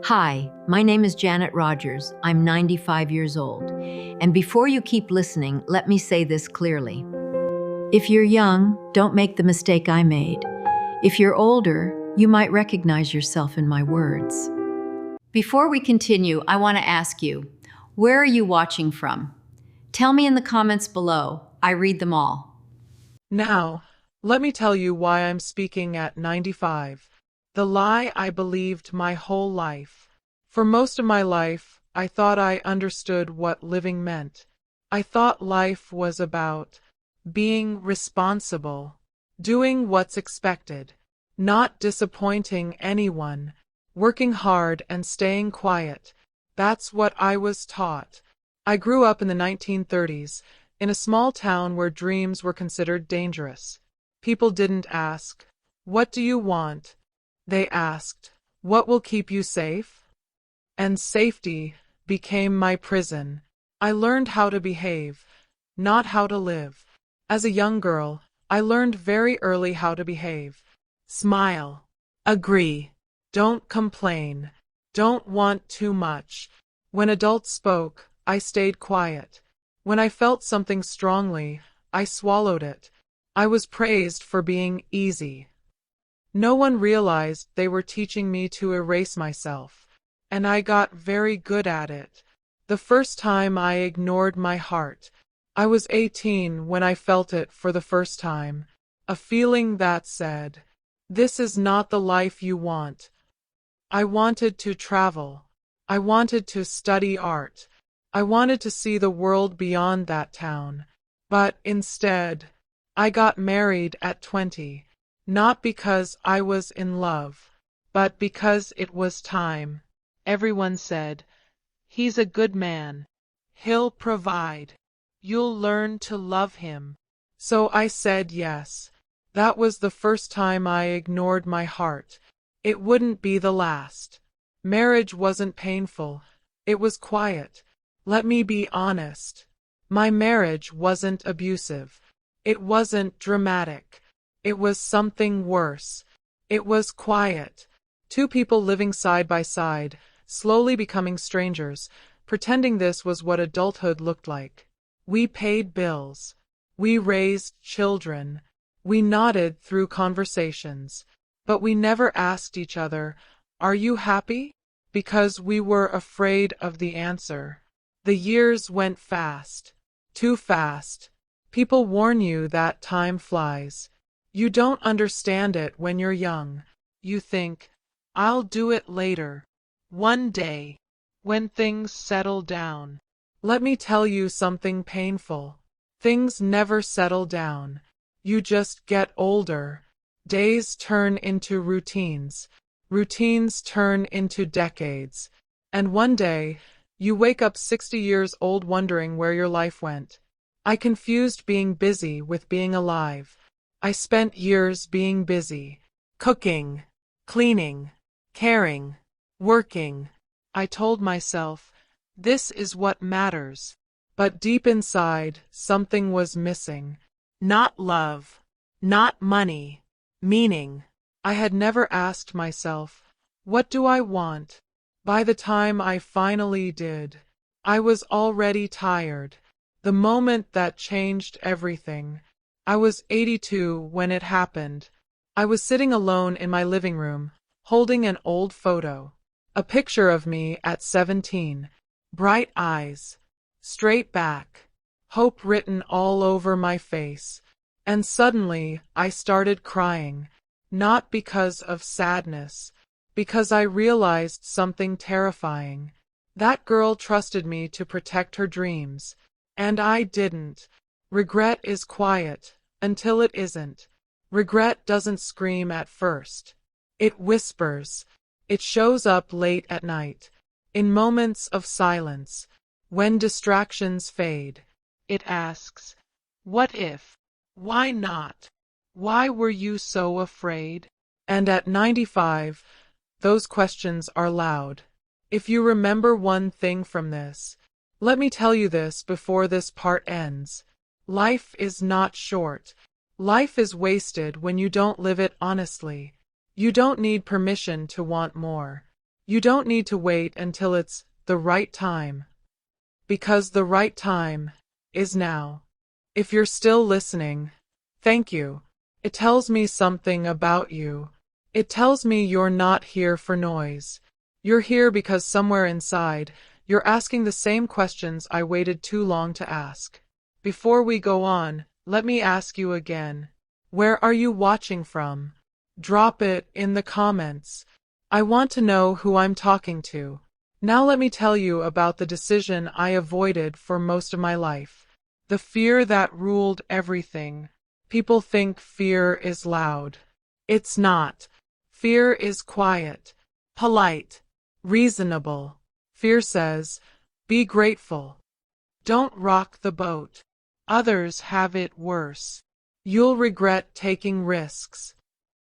Hi, my name is Janet Rogers. I'm 95 years old. And before you keep listening, let me say this clearly. If you're young, don't make the mistake I made. If you're older, you might recognize yourself in my words. Before we continue, I want to ask you, where are you watching from? Tell me in the comments below. I read them all. Now, let me tell you why I'm speaking at 95. The lie I believed my whole life. For most of my life, I thought I understood what living meant. I thought life was about being responsible, doing what's expected, not disappointing anyone, working hard and staying quiet. That's what I was taught. I grew up in the 1930s, in a small town where dreams were considered dangerous. People didn't ask, "What do you want?" They asked, "What will keep you safe?" And safety became my prison. I learned how to behave, not how to live. As a young girl, I learned very early how to behave. Smile. Agree. Don't complain. Don't want too much. When adults spoke, I stayed quiet. When I felt something strongly, I swallowed it. I was praised for being easy. No one realized they were teaching me to erase myself, and I got very good at it. The first time I ignored my heart, I was 18 when I felt it for the first time. A feeling that said, "This is not the life you want." I wanted to travel. I wanted to study art. I wanted to see the world beyond that town. But instead, I got married at 20, not because I was in love, but because it was time. Everyone said, "He's a good man. He'll provide. You'll learn to love him." So I said yes. That was the first time I ignored my heart. It wouldn't be the last. Marriage wasn't painful. It was quiet. Let me be honest. My marriage wasn't abusive. It wasn't dramatic. It was something worse. It was quiet. Two people living side by side, slowly becoming strangers, pretending this was what adulthood looked like. We paid bills. We raised children. We nodded through conversations. But we never asked each other, "Are you happy?" Because we were afraid of the answer. The years went fast. Too fast. People warn you that time flies. You don't understand it when you're young. You think, "I'll do it later. One day. When things settle down." Let me tell you something painful. Things never settle down. You just get older. Days turn into routines. Routines turn into decades. And one day, you wake up 60 years old wondering where your life went. I confused being busy with being alive. I spent years being busy. Cooking, cleaning, caring, working. I told myself, this is what matters. But deep inside, something was missing. Not love. Not money. Meaning. I had never asked myself, what do I want? By the time I finally did, I was already tired. The moment that changed everything. I was 82 when it happened. I was sitting alone in my living room, holding an old photo. A picture of me at 17. Bright eyes. Straight back. Hope written all over my face. And suddenly, I started crying. Not because of sadness. Because I realized something terrifying. That girl trusted me to protect her dreams. And I didn't. Regret is quiet, until it isn't. Regret doesn't scream at first. It whispers. It shows up late at night. In moments of silence. When distractions fade. It asks, what if? Why not? Why were you so afraid? And at 95, those questions are loud. If you remember one thing from this, let me tell you this before this part ends. Life is not short. Life is wasted when you don't live it honestly. You don't need permission to want more. You don't need to wait until it's the right time, because the right time is now. If you're still listening, thank you. It tells me something about you. It tells me you're not here for noise. You're here because somewhere inside, you're asking the same questions I waited too long to ask. Before we go on, let me ask you again. Where are you watching from? Drop it in the comments. I want to know who I'm talking to. Now let me tell you about the decision I avoided for most of my life. The fear that ruled everything. People think fear is loud. It's not. Fear is quiet, polite, reasonable. Fear says, be grateful. Don't rock the boat. Others have it worse. You'll regret taking risks.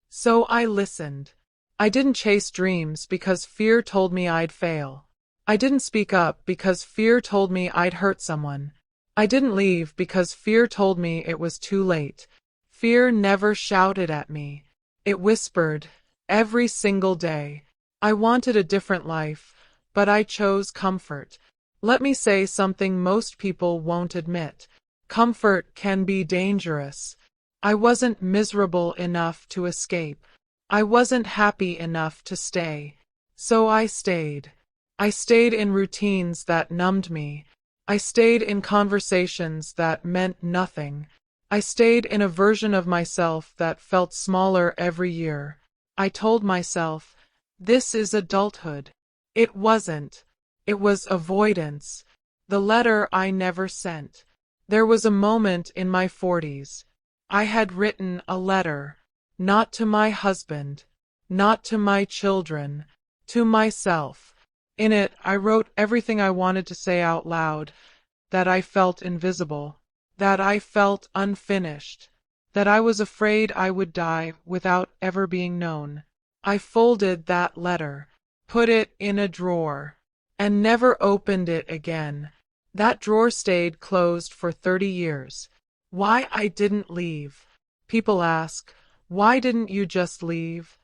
So I listened. I didn't chase dreams because fear told me I'd fail. I didn't speak up because fear told me I'd hurt someone. I didn't leave because fear told me it was too late. Fear never shouted at me. It whispered, every single day. I wanted a different life, but I chose comfort. Let me say something most people won't admit. Comfort can be dangerous. I wasn't miserable enough to escape. I wasn't happy enough to stay. So I stayed. I stayed in routines that numbed me. I stayed in conversations that meant nothing. I stayed in a version of myself that felt smaller every year. I told myself, this is adulthood. It wasn't. It was avoidance. The letter I never sent. There was a moment in my 40s. I had written a letter, not to my husband, not to my children, to myself. In it, I wrote everything I wanted to say out loud, that I felt invisible, that I felt unfinished, that I was afraid I would die without ever being known. I folded that letter, put it in a drawer, and never opened it again. That drawer stayed closed for 30 years. Why I didn't leave? People ask, why didn't you just leave?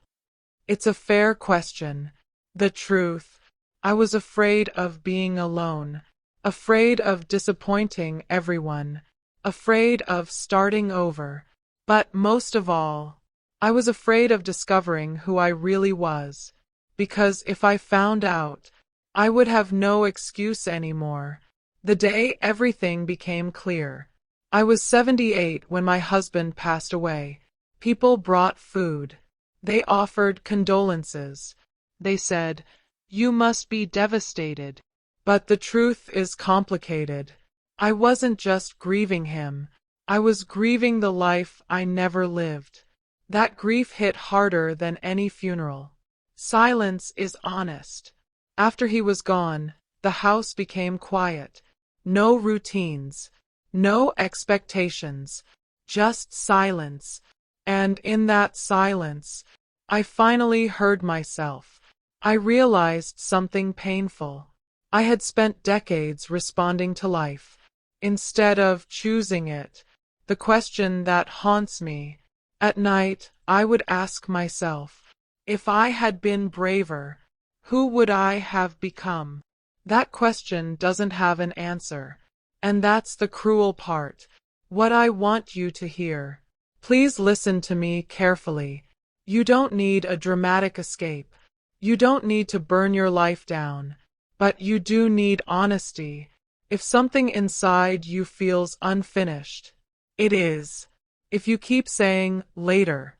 It's a fair question. The truth, I was afraid of being alone, afraid of disappointing everyone, afraid of starting over. But most of all, I was afraid of discovering who I really was, because if I found out, I would have no excuse anymore. The day everything became clear. I was 78 when my husband passed away. People brought food. They offered condolences. They said, you must be devastated. But the truth is complicated. I wasn't just grieving him. I was grieving the life I never lived. That grief hit harder than any funeral. Silence is honest. After he was gone, the house became quiet. No routines, no expectations, just silence. And in that silence, I finally heard myself. I realized something painful. I had spent decades responding to life, instead of choosing it. The question that haunts me. At night, I would ask myself, if I had been braver, who would I have become? That question doesn't have an answer. And that's the cruel part. What I want you to hear. Please listen to me carefully. You don't need a dramatic escape. You don't need to burn your life down. But you do need honesty. If something inside you feels unfinished, it is. If you keep saying, later,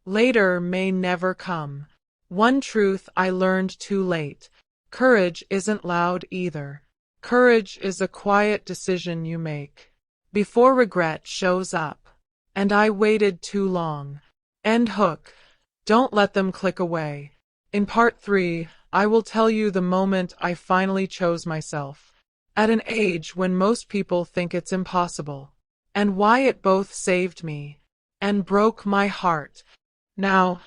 later may never come. One truth I learned too late. Courage isn't loud either. Courage is a quiet decision you make before regret shows up. And I waited too long. End hook. Don't let them click away. In part 3, I will tell you the moment I finally chose myself, at an age when most people think it's impossible, and why it both saved me and broke my heart. Now,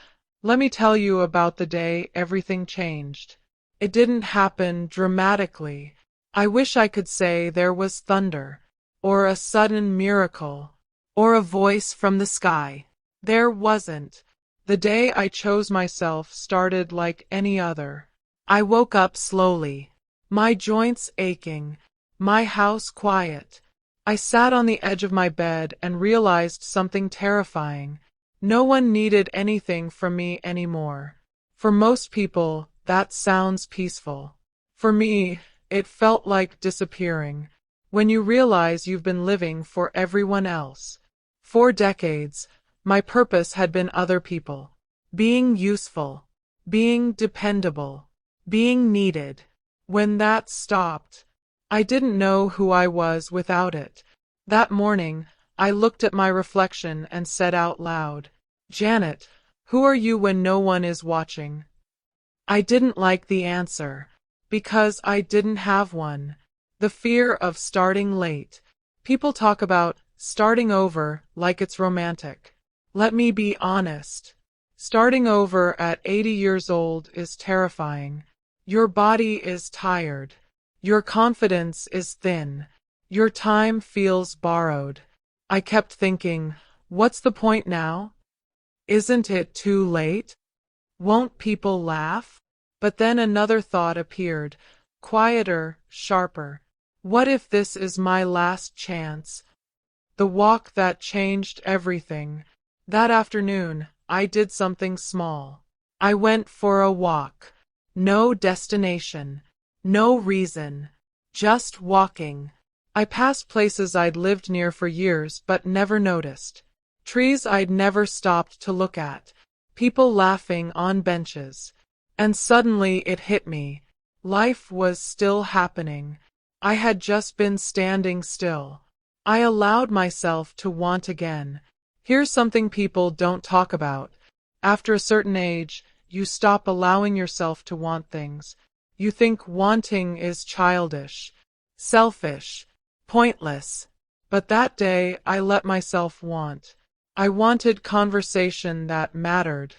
let me tell you about the day everything changed. It didn't happen dramatically. I wish I could say there was thunder, or a sudden miracle, or a voice from the sky. There wasn't. The day I chose myself started like any other. I woke up slowly, my joints aching, my house quiet. I sat on the edge of my bed and realized something terrifying. No one needed anything from me anymore. For most people, that sounds peaceful. For me, it felt like disappearing. When you realize you've been living for everyone else. For decades, my purpose had been other people. Being useful, being dependable, being needed. When that stopped, I didn't know who I was without it. That morning, I looked at my reflection and said out loud, "Janet, who are you when no one is watching?" I didn't like the answer, because I didn't have one. The fear of starting late. People talk about starting over like it's romantic. Let me be honest. Starting over at 80 years old is terrifying. Your body is tired. Your confidence is thin. Your time feels borrowed. I kept thinking, what's the point now? Isn't it too late? Won't people laugh? But then another thought appeared, quieter, sharper. What if this is my last chance? The walk that changed everything. That afternoon, I did something small. I went for a walk. No destination. No reason. Just walking. I passed places I'd lived near for years but never noticed. Trees I'd never stopped to look at. People laughing on benches. And suddenly it hit me. Life was still happening. I had just been standing still. I allowed myself to want again. Here's something people don't talk about. After a certain age, you stop allowing yourself to want things. You think wanting is childish, selfish, pointless. But that day, I let myself want. I wanted conversation that mattered.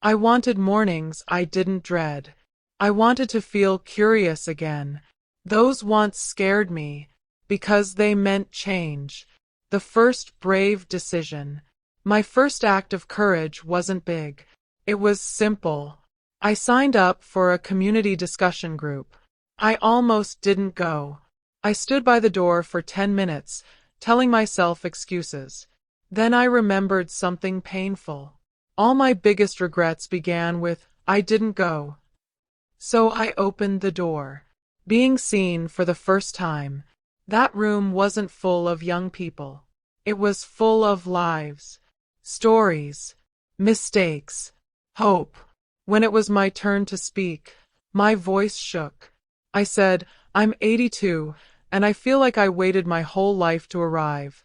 I wanted mornings I didn't dread. I wanted to feel curious again. Those wants scared me, because they meant change. The first brave decision. My first act of courage wasn't big. It was simple. I signed up for a community discussion group. I almost didn't go. I stood by the door for 10 minutes, telling myself excuses. Then I remembered something painful. All my biggest regrets began with, I didn't go. So I opened the door. Being seen for the first time. That room wasn't full of young people. It was full of lives, stories, mistakes, hope. When it was my turn to speak, my voice shook. I said, I'm 82, and I feel like I waited my whole life to arrive.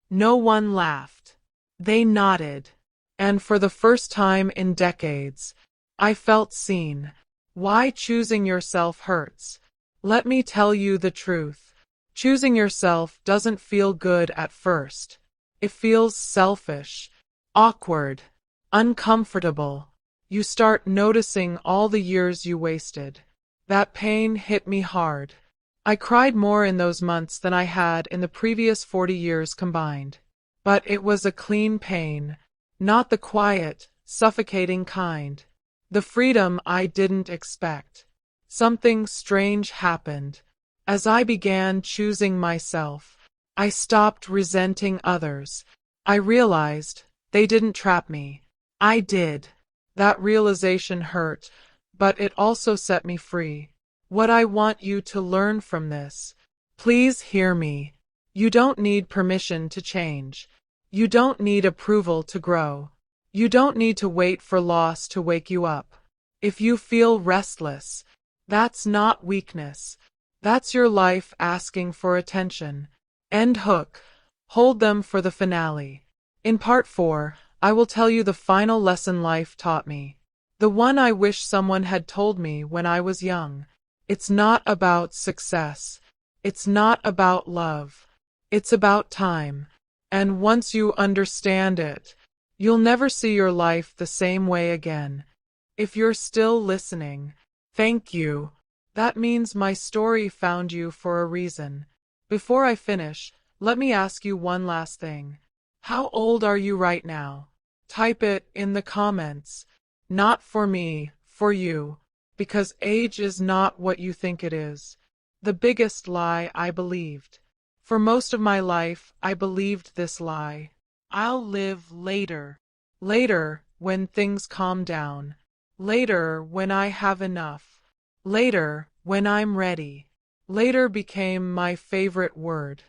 No one laughed. They nodded. And for the first time in decades, I felt seen. Why choosing yourself hurts. Let me tell you the truth. Choosing yourself doesn't feel good at first. It feels selfish, awkward, uncomfortable. You start noticing all the years you wasted. That pain hit me hard. I cried more in those months than I had in the previous 40 years combined. But it was a clean pain, not the quiet, suffocating kind. The freedom I didn't expect. Something strange happened. As I began choosing myself, I stopped resenting others. I realized they didn't trap me. I did. That realization hurt, but it also set me free. What I want you to learn from this, please hear me. You don't need permission to change. You don't need approval to grow. You don't need to wait for loss to wake you up. If you feel restless, that's not weakness. That's your life asking for attention. End hook. Hold them for the finale. In part 4, I will tell you the final lesson life taught me. The one I wish someone had told me when I was young. It's not about success. It's not about love. It's about time. And once you understand it, you'll never see your life the same way again. If you're still listening, thank you. That means my story found you for a reason. Before I finish, let me ask you one last thing. How old are you right now? Type it in the comments. Not for me, for you. because age is not what you think it is. The biggest lie I believed. For most of my life, I believed this lie. I'll live later. Later, when things calm down. Later, when I have enough. Later, when I'm ready. Later became my favorite word.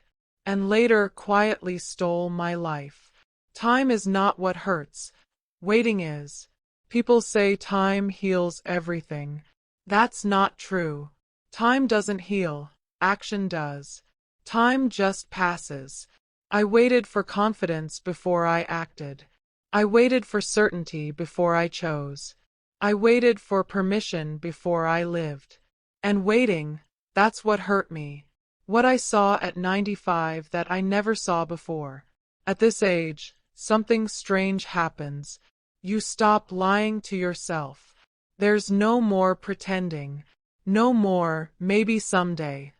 And later quietly stole my life. Time is not what hurts. Waiting is. People say time heals everything. That's not true. Time doesn't heal. Action does. Time just passes. I waited for confidence before I acted. I waited for certainty before I chose. I waited for permission before I lived. And waiting, that's what hurt me. What I saw at 95 that I never saw before. At this age, something strange happens. You stop lying to yourself. There's no more pretending. No more, maybe someday.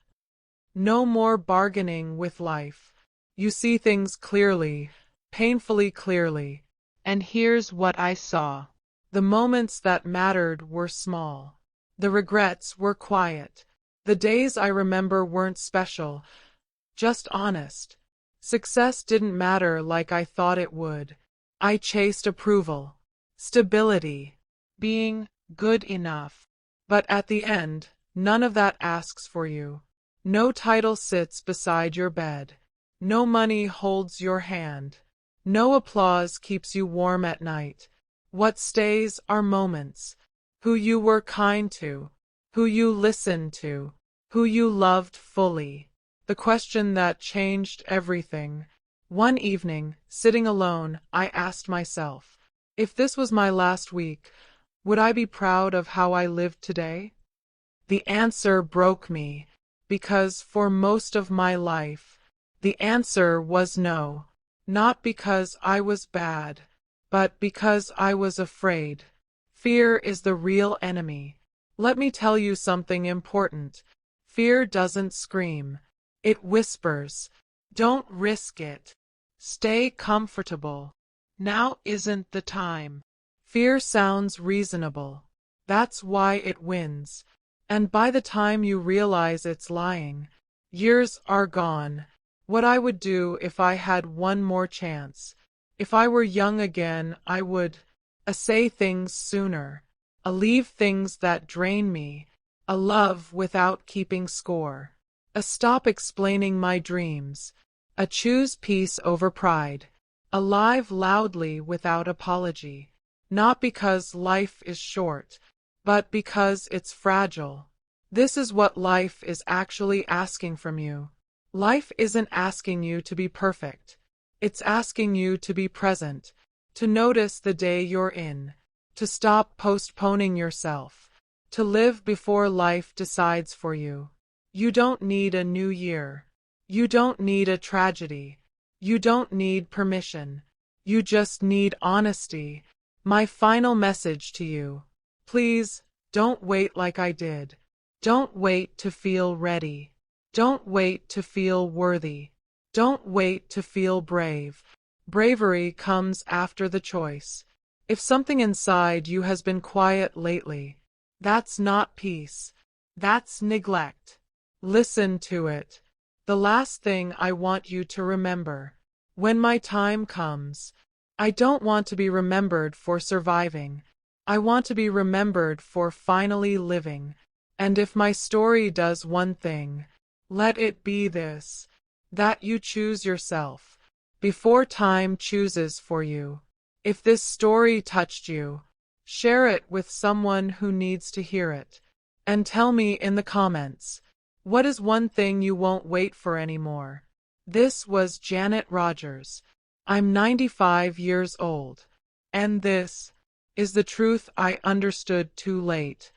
No more bargaining with life. You see things clearly, painfully clearly. And here's what I saw. The moments that mattered were small. The regrets were quiet. The days I remember weren't special, just honest. Success didn't matter like I thought it would. I chased approval, stability, being good enough. But at the end, none of that asks for you. No title sits beside your bed. No money holds your hand. No applause keeps you warm at night. What stays are moments. Who you were kind to. Who you listened to. Who you loved fully. The question that changed everything. One evening, sitting alone, I asked myself, if this was my last week, would I be proud of how I lived today? The answer broke me, because for most of my life, the answer was no. Not because I was bad, but because I was afraid. Fear is the real enemy. Let me tell you something important. Fear doesn't scream. It whispers. Don't risk it. Stay comfortable. Now isn't the time. Fear sounds reasonable. That's why it wins. And by the time you realize it's lying, years are gone. What I would do if I had one more chance. If I were young again, I would say things sooner. Leave things that drain me. Love without keeping score. Stop explaining my dreams. Choose peace over pride. Live loudly without apology. Not because life is short, but because it's fragile. This is what life is actually asking from you. Life isn't asking you to be perfect. It's asking you to be present, to notice the day you're in, to stop postponing yourself, to live before life decides for you. You don't need a new year. You don't need a tragedy. You don't need permission. You just need honesty. My final message to you. Please, don't wait like I did. Don't wait to feel ready. Don't wait to feel worthy. Don't wait to feel brave. Bravery comes after the choice. If something inside you has been quiet lately, that's not peace. That's neglect. Listen to it. The last thing I want you to remember. When my time comes, I don't want to be remembered for surviving. I want to be remembered for finally living. And if my story does one thing, let it be this, that you choose yourself, before time chooses for you. If this story touched you, share it with someone who needs to hear it. And tell me in the comments, what is one thing you won't wait for anymore? This was Janet Rogers. I'm 95 years old. And this is the truth I understood too late.